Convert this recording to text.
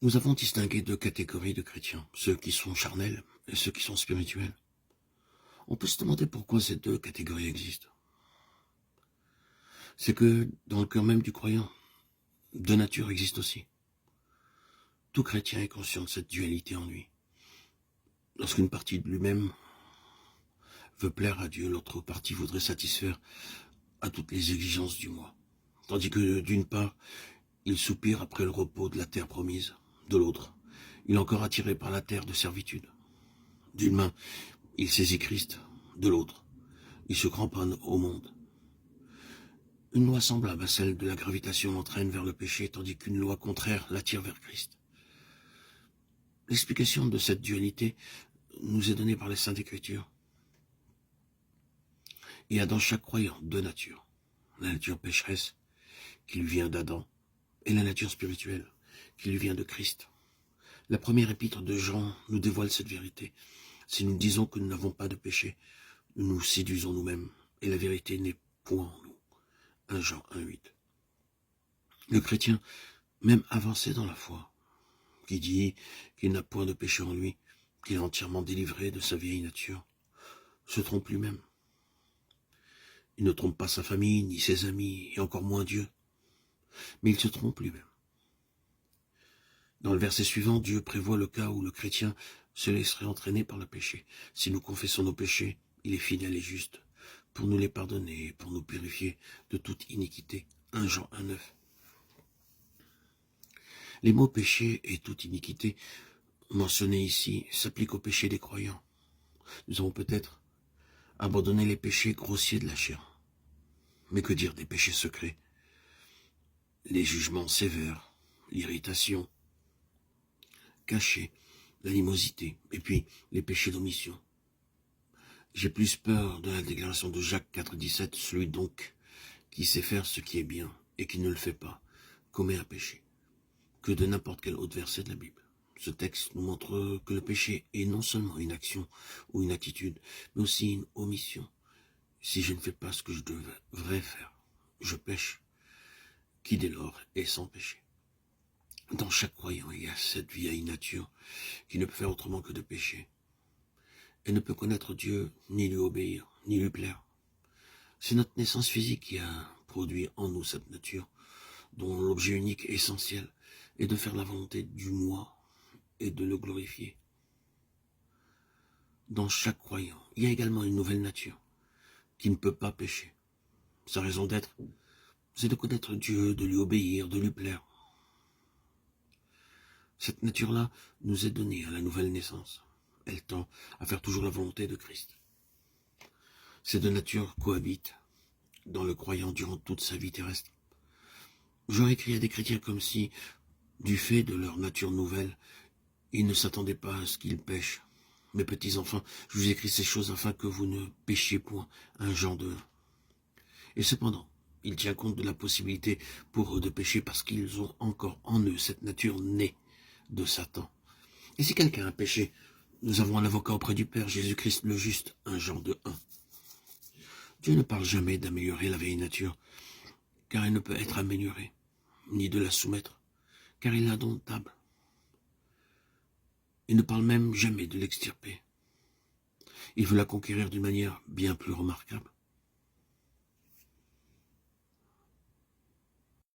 Nous avons distingué deux catégories de chrétiens, ceux qui sont charnels et ceux qui sont spirituels. On peut se demander pourquoi ces deux catégories existent. C'est que dans le cœur même du croyant, deux natures existent aussi. Tout chrétien est conscient de cette dualité en lui. Lorsqu'une partie de lui-même veut plaire à Dieu, l'autre partie voudrait satisfaire à toutes les exigences du moi. Tandis que d'une part, il soupire après le repos de la terre promise, de l'autre, il est encore attiré par la terre de servitude. D'une main, il saisit Christ, de l'autre, il se cramponne au monde. Une loi semblable à celle de la gravitation l'entraîne vers le péché, tandis qu'une loi contraire l'attire vers Christ. L'explication de cette dualité nous est donnée par les Saintes Écritures. Il y a dans chaque croyant deux natures. La nature pécheresse, qui lui vient d'Adam, et la nature spirituelle, qui lui vient de Christ. La première épître de Jean nous dévoile cette vérité. Si nous disons que nous n'avons pas de péché, nous nous séduisons nous-mêmes, et la vérité n'est point en nous. 1 Jean 1,8. Le chrétien, même avancé dans la foi, qui dit qu'il n'a point de péché en lui, qu'il est entièrement délivré de sa vieille nature, se trompe lui-même. Il ne trompe pas sa famille, ni ses amis, et encore moins Dieu, mais il se trompe lui-même. Dans le verset suivant, Dieu prévoit le cas où le chrétien se laisserait entraîner par le péché. Si nous confessons nos péchés, il est fidèle et juste pour nous les pardonner et pour nous purifier de toute iniquité. 1 Jean 1,9. Les mots péché et toute iniquité mentionnés ici s'appliquent au péché des croyants. Nous avons peut-être abandonné les péchés grossiers de la chair. Mais que dire des péchés secrets? Les jugements sévères, l'irritation cachée, l'animosité, et puis les péchés d'omission. J'ai plus peur de la déclaration de Jacques 4,17, celui donc qui sait faire ce qui est bien et qui ne le fait pas commet un péché, que de n'importe quel autre verset de la Bible. Ce texte nous montre que le péché est non seulement une action ou une attitude, mais aussi une omission. Si je ne fais pas ce que je devrais faire, je pêche, qui dès lors est sans péché. Dans chaque croyant, il y a cette vieille nature qui ne peut faire autrement que de pécher. Elle ne peut connaître Dieu, ni lui obéir, ni lui plaire. C'est notre naissance physique qui a produit en nous cette nature, dont l'objet unique et essentiel est de faire la volonté du moi et de le glorifier. Dans chaque croyant, il y a également une nouvelle nature qui ne peut pas pécher. Sa raison d'être, c'est de connaître Dieu, de lui obéir, de lui plaire. Cette nature-là nous est donnée à la nouvelle naissance. Elle tend à faire toujours la volonté de Christ. Ces deux natures cohabitent dans le croyant durant toute sa vie terrestre. J'aurais écrit à des chrétiens comme si, du fait de leur nature nouvelle, ils ne s'attendaient pas à ce qu'ils pêchent. Mes petits enfants, je vous écris ces choses afin que vous ne péchiez point. 1 Jean 2. Et cependant, il tient compte de la possibilité pour eux de pécher parce qu'ils ont encore en eux cette nature née de Satan. Et si quelqu'un a péché, nous avons un avocat auprès du Père, Jésus-Christ le juste. 1 Jean 2,1. Dieu ne parle jamais d'améliorer la vieille nature, car elle ne peut être améliorée, ni de la soumettre, car il est indomptable. Il ne parle même jamais de l'extirper. Il veut la conquérir d'une manière bien plus remarquable.